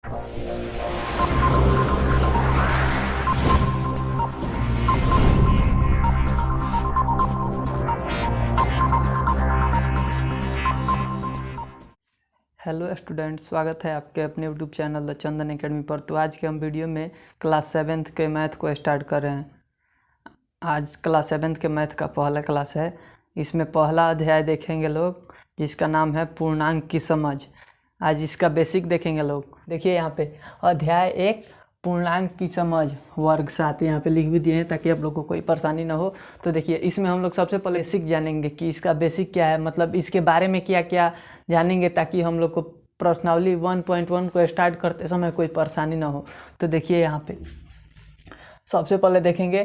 Hello student, स्वागत है आपके अपने YouTube channel the Chandan academy पर। तो आज के हम वीडियो में क्लास 7th के मैथ को स्टार्ट कर रहे हैं। आज क्लास 7th के मैथ का पहला क्लास है। इसमें पहला अध्याय देखेंगे लोग, जिसका नाम है पूर्णांक की समझ। आज इसका बेसिक देखेंगे लोग। देखिए यहाँ पे अध्याय 1 पूर्णांक की समझ वर्ग 7 यहाँ पे लिख भी दिए हैं ताकि आप लोग को कोई परेशानी ना हो। तो देखिए इसमें हम लोग सबसे पहले बेसिक जानेंगे कि इसका बेसिक क्या है, मतलब इसके बारे में क्या क्या जानेंगे ताकि हम लोग को प्रश्नावली 1.1 को स्टार्ट करते समय कोई परेशानी ना हो। तो देखिए यहाँ पे सबसे पहले देखेंगे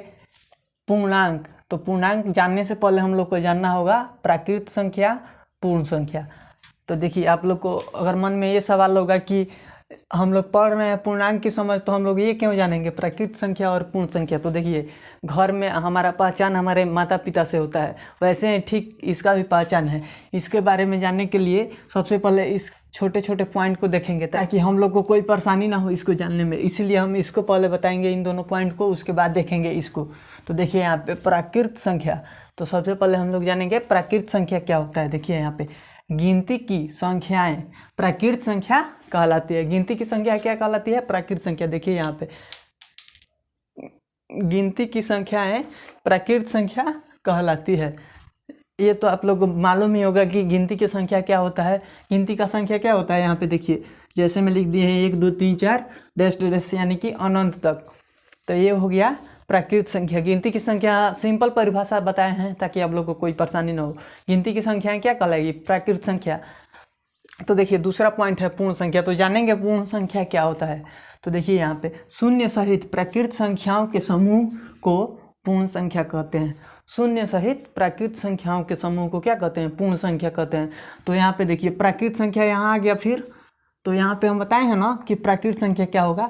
पूर्णांक। तो पूर्णांक जानने से पहले हम लोग को जानना होगा प्राकृत संख्या, पूर्ण संख्या। तो देखिए आप लोग को अगर मन में ये सवाल होगा कि हम लोग पढ़ रहे हैं पूर्णांक की समझ, तो हम लोग ये क्यों जानेंगे प्राकृत संख्या और पूर्ण संख्या। तो देखिए घर में हमारा पहचान हमारे माता पिता से होता है, वैसे ही ठीक इसका भी पहचान है। इसके बारे में जानने के लिए सबसे पहले इस छोटे छोटे पॉइंट को देखेंगे ताकि हम लोग को कोई परेशानी ना हो इसको जानने में। इसलिए हम इसको पहले बताएंगे, इन दोनों पॉइंट को, उसके बाद देखेंगे इसको। तो देखिए यहाँ पे प्राकृत संख्या। तो सबसे पहले हम लोग जानेंगे प्राकृत संख्या क्या होता है। देखिए यहाँ पे गिनती की संख्याएं प्राकृत संख्या कहलाती है। गिनती की संख्या क्या कहलाती है? प्राकृत संख्या। देखिए यहाँ पे गिनती की संख्याएं प्राकृत संख्या कहलाती है। ये तो आप लोग को मालूम ही होगा कि गिनती की संख्या क्या होता है। गिनती का संख्या क्या होता है, यहाँ पे देखिए जैसे मैं लिख दिए हैं 1 2 3 4 डैश डैश यानी कि अनंत तक। तो ये हो गया प्राकृत संख्या। गिनती की संख्या सिंपल परिभाषा बताए हैं ताकि आप लोग को कोई परेशानी ना हो। गिनती की संख्याएं क्या कहलाएगी? प्राकृत संख्या। तो देखिए दूसरा पॉइंट है पूर्ण संख्या। तो जानेंगे पूर्ण संख्या क्या होता है। तो देखिए यहाँ पे शून्य सहित प्राकृत संख्याओं के समूह को पूर्ण संख्या कहते हैं। शून्य सहित प्राकृत संख्याओं के समूह को क्या कहते हैं? पूर्ण संख्या कहते हैं। तो यहाँ पे देखिए प्राकृत संख्या यहाँ आ गया। फिर तो यहाँ पे हम बताए हैं ना कि प्राकृत संख्या क्या होगा।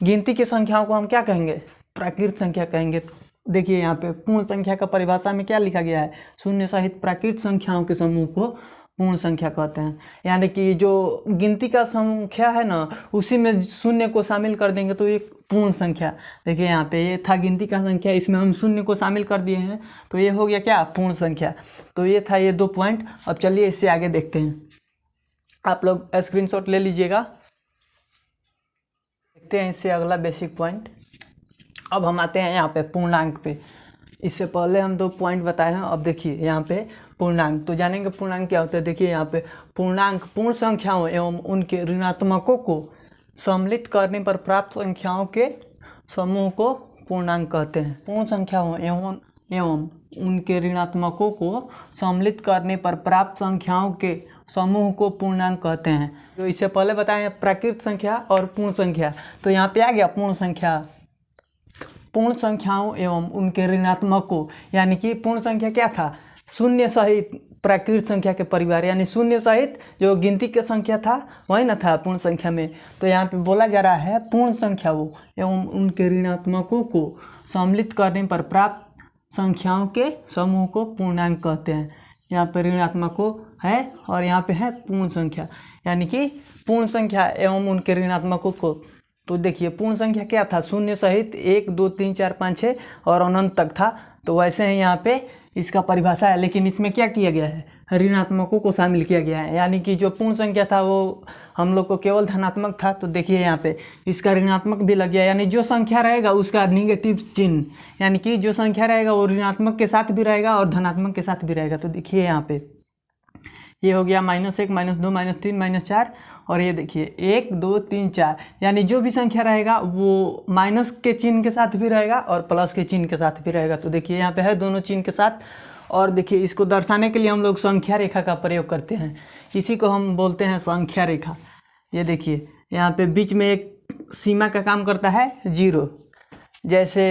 गिनती की संख्याओं को हम क्या कहेंगे? प्राकृत संख्या कहेंगे। देखिए यहाँ पे पूर्ण संख्या का परिभाषा में क्या लिखा गया है? शून्य सहित प्राकृत संख्याओं के समूह को पूर्ण संख्या कहते हैं। यानी कि जो गिनती का संख्या है ना, उसी में शून्य को शामिल कर देंगे तो ये पूर्ण संख्या। देखिए यहाँ पे ये था गिनती का संख्या, इसमें हम शून्य को शामिल कर दिए हैं तो ये हो गया क्या? पूर्ण संख्या। तो ये था ये 2 पॉइंट। अब चलिए इससे आगे देखते हैं। आप लोग स्क्रीनशॉट ले लीजिएगा। देखते हैं इससे अगला बेसिक पॉइंट। अब हम आते हैं यहाँ पे पूर्णांक पे। इससे पहले हम 2 पॉइंट बताए हैं। अब देखिए यहाँ पे पूर्णांक। तो जानेंगे पूर्णांक क्या होता है। देखिए यहाँ पे पूर्णांक पूर्ण संख्याओं एवं उनके ऋणात्मकों को सम्मिलित करने पर प्राप्त संख्याओं के समूह को पूर्णांक कहते हैं। पूर्ण संख्याओं एवं उनके ऋणात्मकों को सम्मिलित करने पर प्राप्त संख्याओं के समूह को पूर्णांक कहते हैं। तो इससे पहले बताए हैं प्राकृत संख्या और पूर्ण संख्या। तो यहाँ पे आ गया पूर्ण संख्या। पूर्ण संख्याओं एवं उनके ऋणात्मकों, यानी कि पूर्ण संख्या क्या था? शून्य सहित प्राकृत संख्या के परिवार, यानी शून्य सहित जो गिनती की संख्या था वही ना था पूर्ण संख्या में। तो यहाँ पे बोला जा रहा है पूर्ण संख्याओं एवं उनके ऋणात्मकों को सम्मिलित करने पर प्राप्त संख्याओं के समूह को पूर्णांक कहते हैं। यहाँ पे ऋणात्मकों है और यहाँ पे है पूर्ण संख्या, यानी कि पूर्ण संख्या एवं उनके ऋणात्मकों को। तो देखिए पूर्ण संख्या क्या था? शून्य सहित 1 2 3 4 5 6 और अनंत तक था। तो वैसे ही यहाँ पे इसका परिभाषा है, लेकिन इसमें क्या किया गया है? ऋणात्मकों को शामिल किया गया है। यानी कि जो पूर्ण संख्या था वो हम लोग को केवल धनात्मक था। तो देखिए यहाँ पे इसका ऋणात्मक भी लग गया, यानी जो संख्या रहेगा उसका निगेटिव चिन्ह, यानी कि जो संख्या रहेगा वो ऋणात्मक के साथ भी रहेगा और धनात्मक के साथ भी रहेगा। तो देखिए यहाँ पे ये हो गया -1 -2 -3 -4 और ये देखिए 1 2 3 4, यानी जो भी संख्या रहेगा वो माइनस के चिन्ह के साथ भी रहेगा और प्लस के चिन्ह के साथ भी रहेगा। तो देखिए यहाँ पे है दोनों चिन्ह के साथ। और देखिए इसको दर्शाने के लिए हम लोग संख्या रेखा का प्रयोग करते हैं। इसी को हम बोलते हैं संख्या रेखा। ये देखिए यहाँ पे बीच में एक सीमा का काम करता है 0। जैसे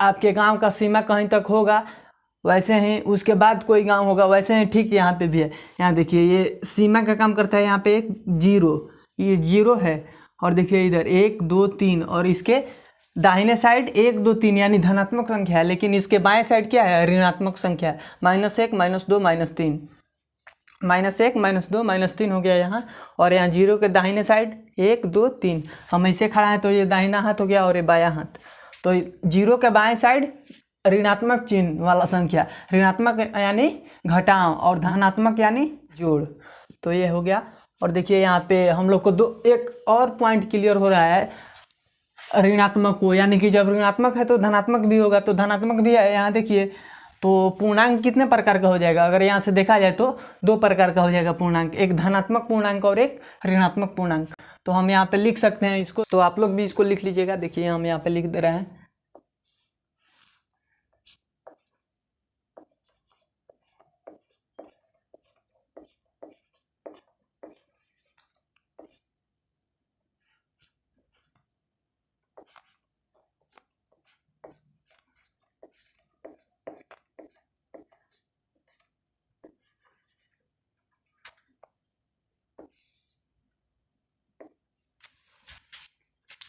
आपके गांव का सीमा कहीं तक होगा वैसे ही उसके बाद कोई गांव होगा, वैसे ही ठीक यहाँ पे भी है। यहाँ देखिए ये सीमा का काम करता है। यहाँ पे एक 0, ये 0 है और देखिए इधर 1 2 3 और इसके दाहिने साइड 1 2 3 यानी धनात्मक संख्या है, लेकिन इसके बाएं साइड क्या है? ऋणात्मक संख्या है, -1 -2 -3। -1 -2 -3 हो गया यहाँ, और यहाँ 0 के दाहिने साइड 1 2 3, हम ऐसे खड़ा है तो ये दाहिना हाथ हो गया और ये बायां हाथ। तो 0 के बाएं साइड ऋणात्मक चिन्ह वाला संख्या, ऋणात्मक यानी घटाव और धनात्मक यानी जोड़, तो ये हो गया। और देखिए यहाँ पे हम लोग को एक और पॉइंट क्लियर हो रहा है ऋणात्मक को, यानी कि जब ऋणात्मक है तो धनात्मक भी होगा, तो धनात्मक भी है। यहाँ देखिए तो पूर्णांक कितने प्रकार का हो जाएगा, अगर यहाँ से देखा जाए तो 2 प्रकार का हो जाएगा पूर्णांक, एक धनात्मक पूर्णांक और एक ऋणात्मक पूर्णांक। तो हम यहाँ पे लिख सकते हैं इसको, तो आप लोग भी इसको लिख लीजिएगा। देखिए हम यहाँ पे लिख दे रहे हैं।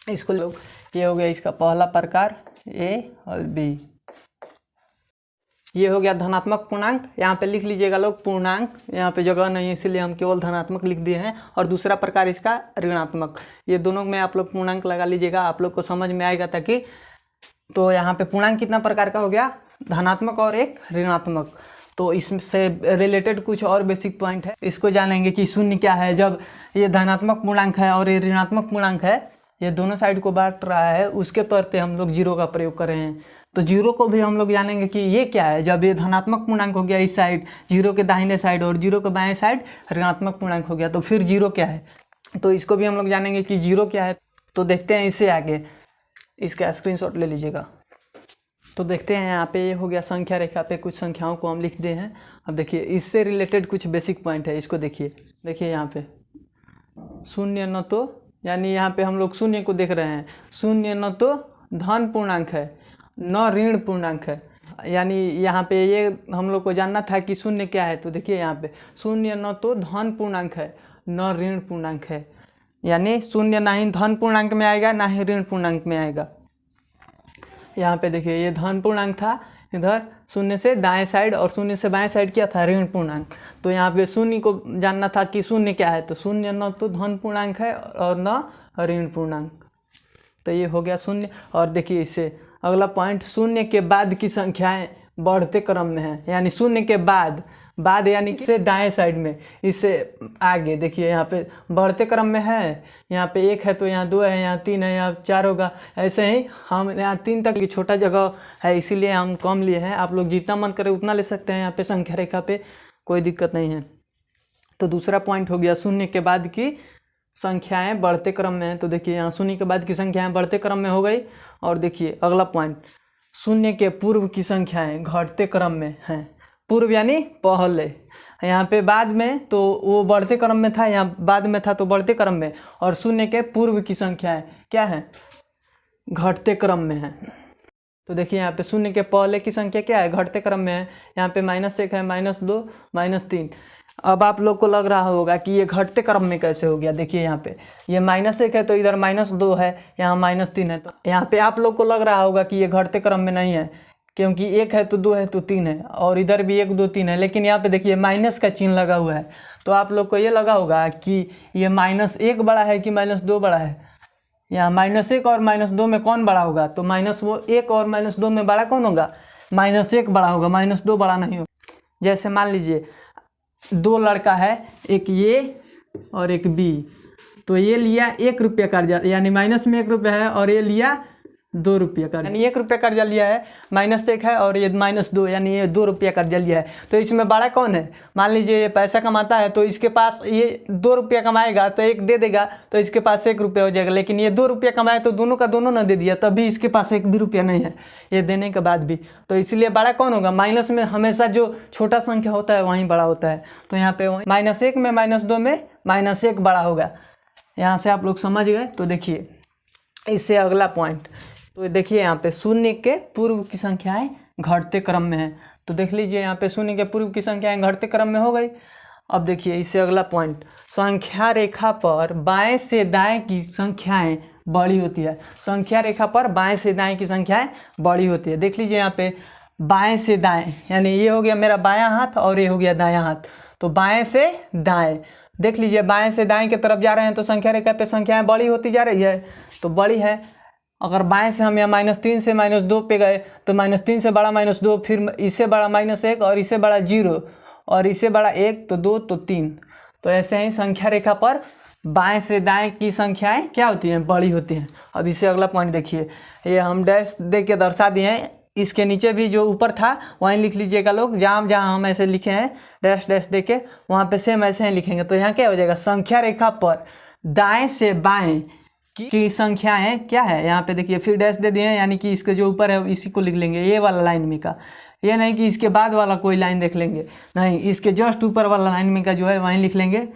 इसको लोग, ये हो गया इसका पहला प्रकार ए और बी। ये हो गया धनात्मक पूर्णांक, यहाँ पे लिख लीजिएगा लोग पूर्णांक, यहाँ पे जगह नहीं है इसलिए हम केवल धनात्मक लिख दिए हैं। और दूसरा प्रकार इसका ऋणात्मक, ये दोनों में आप लोग पूर्णांक लगा लीजिएगा, आप लोग को समझ में आएगा ताकि। तो यहाँ पे पूर्णांक कितना प्रकार का हो गया, धनात्मक और एक ऋणात्मक। तो इससे रिलेटेड कुछ और बेसिक पॉइंट है, इसको जानेंगे कि शून्य क्या है। जब ये धनात्मक पूर्णांक है और ये ऋणात्मक पूर्णांक है, ये दोनों साइड को बांट रहा है, उसके तौर पे हम लोग 0 का प्रयोग कर रहे हैं। तो 0 को भी हम लोग जानेंगे कि ये क्या है। जब ये धनात्मक पूर्णांक हो गया इस साइड 0 के दाहिने साइड और 0 के बाएं साइड ऋणात्मक पूर्णांक हो गया, तो फिर 0 क्या है, तो इसको भी हम लोग जानेंगे कि 0 क्या है। तो देखते हैं इससे आगे, इसका स्क्रीनशॉट ले लीजिएगा। तो देखते हैं यहाँ पे ये हो गया संख्या रेखा पे कुछ संख्याओं को हम लिख दे हैं। अब देखिए इससे रिलेटेड कुछ बेसिक पॉइंट है, इसको देखिए यहाँ पे शून्य न तो, यानी यहाँ पे हम लोग शून्य को देख रहे हैं, शून्य न तो धन पूर्णांक है न ऋण पूर्णांक है, यानी यहाँ पे ये हम लोग को जानना था कि शून्य क्या है। तो देखिए यहाँ पे शून्य न तो धन पूर्णांक है न ऋण पूर्णांक है, यानी शून्य ना ही धन पूर्णांक में आएगा ना ही ऋण पूर्णांक में आएगा। यहाँ पे देखिए ये धन पूर्णांक था इधर शून्य से दाएं साइड, और शून्य से बाएं साइड क्या था, ऋण पूर्णांक। तो यहाँ पे शून्य को जानना था कि शून्य क्या है, तो शून्य न तो धन पूर्णांक है और न ऋण पूर्णांक, तो ये हो गया शून्य। और देखिए इससे अगला पॉइंट, शून्य के बाद की संख्याएं बढ़ते क्रम में है, यानी शून्य के बाद यानी कि इससे दाएं साइड में, इससे आगे देखिए यहाँ पे बढ़ते क्रम में है। यहाँ पे 1 है तो यहाँ 2 है, यहाँ 3 है, यहाँ 4 होगा। ऐसे ही हम यहाँ 3 तक की छोटा जगह है इसीलिए हम कम लिए हैं, आप लोग जितना मन करे उतना ले सकते हैं। यहाँ पे संख्या रेखा पे कोई दिक्कत नहीं है। तो दूसरा पॉइंट हो गया शून्य के बाद की संख्याएँ बढ़ते क्रम में है। तो देखिए यहाँ शून्य के बाद की संख्याएँ बढ़ते क्रम में हो गई। और देखिए अगला पॉइंट, शून्य के पूर्व की संख्याएँ घटते क्रम में हैं। पूर्व यानी पहले, यहाँ पे बाद में तो वो बढ़ते क्रम में था, यहाँ बाद में था तो बढ़ते क्रम में, और शून्य के पूर्व की संख्याएं क्या है, घटते क्रम में है। तो देखिए यहाँ पे शून्य के पहले की संख्या क्या है, घटते क्रम में है। यहाँ पे -1 है, -2 -3। अब आप लोग को लग रहा होगा कि ये घटते क्रम में कैसे हो गया। देखिए यहाँ पे ये -1 है तो इधर -2 है, यहाँ -3 है, तो यहाँ पे आप लोग को लग रहा होगा कि ये घटते क्रम में नहीं है, क्योंकि 1 है तो 2 है तो 3 है, और इधर भी 1 2 3 है। लेकिन यहाँ पे देखिए माइनस का चिन्ह लगा हुआ है, तो आप लोग को ये लगा होगा कि ये -1 बड़ा है कि -2 बड़ा है। यहाँ -1 और -2 में कौन बड़ा होगा, तो -1 और -2 में बड़ा कौन होगा, -1 बड़ा होगा, -2 बड़ा नहीं होगा। जैसे मान लीजिए 2 लड़का है, एक ये और एक बी, तो ये लिया 1 रुपया कर्जा, यानी माइनस में 1 रुपया है, और ये लिया 2 रुपया कर्जा, यानी 1 रुपया कर्जा लिया है, -1 है, और ये -2 यानी ये 2 रुपया कर्जा लिया है। तो इसमें बड़ा कौन है, मान लीजिए ये पैसा कमाता है, तो इसके पास ये 2 रुपया कमाएगा तो 1 दे देगा, तो इसके पास 1 रुपया हो जाएगा। लेकिन ये 2 रुपया कमाए तो दोनों का दोनों न दे दिया, तभी इसके पास 1 भी रुपया नहीं है ये देने के बाद भी। तो इसलिए बड़ा कौन होगा, माइनस में हमेशा जो छोटा संख्या होता है वहीं बड़ा होता है। तो यहाँ पे -1 में -2 में -1 बड़ा होगा। यहाँ से आप लोग समझ गए। तो देखिए इससे अगला पॉइंट, तो देखिए यहाँ पे शून्य के पूर्व की संख्याएं घटते क्रम में है। तो देख लीजिए यहाँ पे शून्य के पूर्व की संख्याएं घटते क्रम में हो गई। अब देखिए इससे अगला पॉइंट, संख्या रेखा पर बाएं से दाएं की संख्याएं बड़ी होती है। संख्या रेखा पर बाएं से दाएं की संख्याएं बड़ी होती है। देख लीजिए यहाँ पे बाएं से दाएं, यानी ये हो गया मेरा बायां हाथ और ये हो गया दायां हाथ। तो बाएं से दाएं, देख लीजिए बाएं से दाएं की तरफ जा रहे हैं तो संख्या रेखा पे संख्याएं बड़ी होती जा रही है, तो बड़ी है। अगर बाएं से हम यहाँ -3 से -2 पे गए तो -3 से बड़ा -2, फिर इससे बड़ा -1 और इससे बड़ा 0 और इससे बड़ा 1 तो 2 तो 3। तो ऐसे ही संख्या रेखा पर बाएं से दाएं की संख्याएं क्या होती हैं, बड़ी होती हैं। अब इसे अगला पॉइंट देखिए, ये हम डैश दे के दर्शा दिए हैं, इसके नीचे भी जो ऊपर था वहीं लिख लीजिएगा लोग, जहाँ जहाँ हम ऐसे लिखे हैं डैश डैश दे के वहाँ पे सेम ऐसे ही लिखेंगे। तो यहाँ क्या हो जाएगा, संख्या रेखा पर दाएं से बाएं की संख्याएं क्या है, यहाँ पे देखिए फिर डैश दे दिए हैं, यानी कि इसके जो ऊपर है इसी को लिख लेंगे, ये वाला लाइन में का, ये नहीं कि इसके बाद वाला कोई लाइन देख लेंगे, नहीं, इसके जस्ट ऊपर वाला लाइन में का जो है वहीं लिख लेंगे।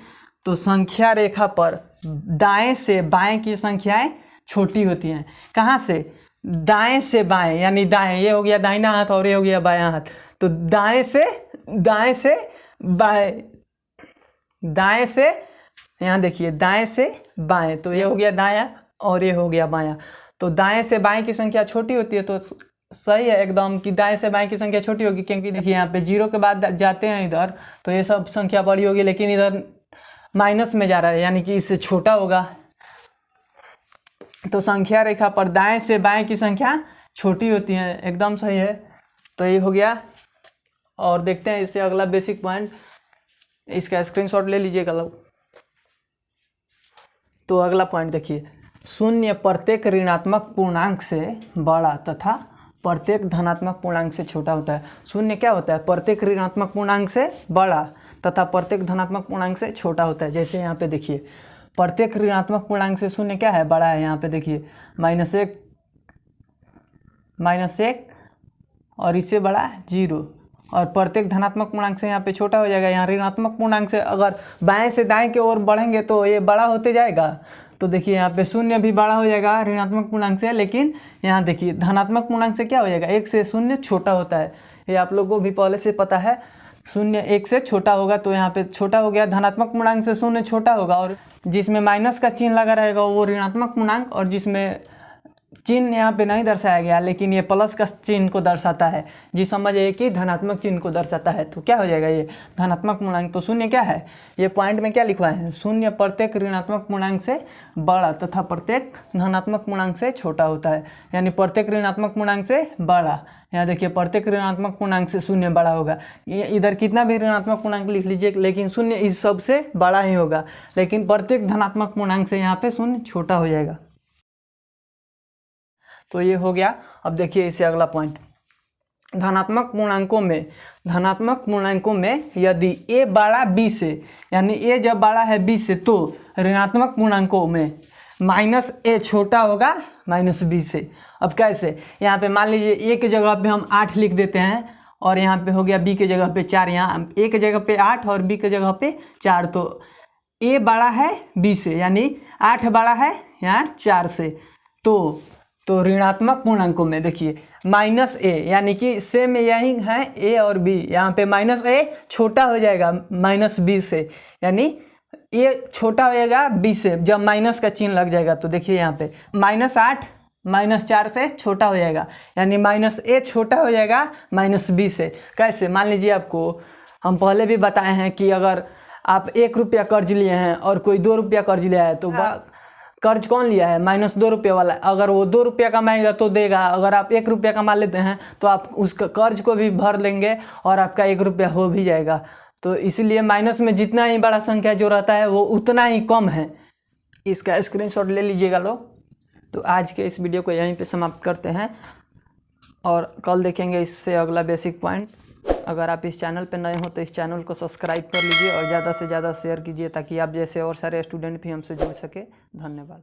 तो संख्या रेखा पर दाएं से बाएं की संख्याएं छोटी होती हैं। कहाँ से, दाएं से बाएं, यानी दाएं ये हो गया दाहिना हाथ और ये हो गया बायां हाथ, तो दाएं से बाएं, दाएं से यहाँ देखिए दाएं से बाएं, तो ये हो गया दायां और ये हो गया बायां। तो दाएं से बाएं की संख्या छोटी होती है, तो सही है एकदम कि दाएं से बाएं की संख्या छोटी होगी, क्योंकि देखिए यहाँ पे 0 के बाद जाते हैं इधर तो ये सब संख्या बड़ी होगी, लेकिन इधर माइनस में जा रहा है यानी कि इससे छोटा होगा। तो संख्या रेखा पर दाएं से बाएं की संख्या छोटी होती है, एकदम सही है। तो ये हो गया। और देखते हैं इससे अगला बेसिक पॉइंट, इसका स्क्रीनशॉट ले लीजिएगा लोग। तो अगला पॉइंट देखिए, शून्य प्रत्येक ऋणात्मक पूर्णांक से बड़ा तथा प्रत्येक धनात्मक पूर्णांक से छोटा होता है। शून्य क्या होता है, प्रत्येक ऋणात्मक पूर्णांक से बड़ा तथा प्रत्येक धनात्मक पूर्णांक से छोटा होता है। जैसे यहाँ पे देखिए प्रत्येक ऋणात्मक पूर्णांक से शून्य क्या है, बड़ा है। यहाँ पे देखिए -1 और इससे बड़ा 0, और प्रत्येक धनात्मक पूर्णांक से यहाँ पे छोटा हो जाएगा। यहाँ ऋणात्मक पूर्णांक से अगर बाएं से दाएं की ओर बढ़ेंगे तो ये बड़ा होते जाएगा। तो देखिए यहाँ पे शून्य भी बड़ा हो जाएगा ऋणात्मक पूर्णांक से, लेकिन यहाँ देखिए धनात्मक पूर्णांक से क्या हो जाएगा, 1 से शून्य छोटा होता है। ये आप लोगों को भी पहले से पता है, शून्य 1 से छोटा होगा, तो यहाँ पे छोटा हो गया। धनात्मक पूर्णांक से शून्य छोटा होगा, और जिसमें माइनस का चिन्ह लगा रहेगा वो ऋणात्मक पूर्णांक, और जिसमें चिन्ह यहाँ पे नहीं दर्शाया गया लेकिन ये प्लस का चिन्ह को दर्शाता है, जी समझिए कि धनात्मक चिन्ह को दर्शाता है, तो क्या हो जाएगा ये धनात्मक पूर्णांक। तो शून्य क्या है, ये पॉइंट में क्या लिखवाए हैं, शून्य प्रत्येक ऋणात्मक पूर्णांक से बड़ा तथा प्रत्येक धनात्मक पूर्णांक से छोटा होता है। यानी प्रत्येक ऋणात्मक पूर्णांक से बड़ा, यहाँ देखिए प्रत्येक ऋणात्मक पूर्णांक से शून्य बड़ा होगा। ये इधर कितना भी ऋणात्मक पूर्णांक लिख लीजिए, लेकिन शून्य इस सब से बड़ा ही होगा, लेकिन प्रत्येक धनात्मक पूर्णांक से यहाँ पे शून्य छोटा हो जाएगा। तो ये हो गया। अब देखिए इसे अगला पॉइंट, धनात्मक पूर्णांकों में यदि a बड़ा b से, यानी a जब बड़ा है b से, तो ऋणात्मक पूर्णांकों में -a छोटा होगा -b से। अब कैसे, यहाँ पे मान लीजिए a की जगह पे हम 8 लिख देते हैं, और यहाँ पे हो गया b की जगह पे 4, यहाँ a की जगह पे 8 और b की जगह पे 4, तो a बड़ा है b से, यानी 8 बड़ा है यहाँ 4 से। तो ऋणात्मक पूर्णांकों में देखिए -a, यानी कि सेम यही है a और b, यहाँ पे -a छोटा हो जाएगा -b से, यानी a छोटा हो जाएगा b से जब माइनस का चिन्ह लग जाएगा। तो देखिए यहाँ पे -8 -4 से छोटा हो जाएगा, यानी -a छोटा हो जाएगा -b से। कैसे, मान लीजिए आपको हम पहले भी बताए हैं कि अगर आप 1 रुपया कर्ज लिए हैं और कोई 2 रुपया कर्ज लिया है, तो कर्ज कौन लिया है, -2 रुपये वाला, अगर वो 2 रुपया कमाएगा तो देगा। अगर आप 1 रुपया कमा लेते हैं तो आप उसका कर्ज को भी भर लेंगे और आपका 1 रुपया हो भी जाएगा। तो इसलिए माइनस में जितना ही बड़ा संख्या जो रहता है वो उतना ही कम है। इसका स्क्रीनशॉट ले लीजिएगा लोग। तो आज के इस वीडियो को यहीं पे समाप्त करते हैं, और कल देखेंगे इससे अगला बेसिक पॉइंट। अगर आप इस चैनल पर नए हो तो इस चैनल को सब्सक्राइब कर लीजिए और ज़्यादा से ज़्यादा शेयर कीजिए, ताकि आप जैसे और सारे स्टूडेंट भी हमसे जुड़ सके। धन्यवाद।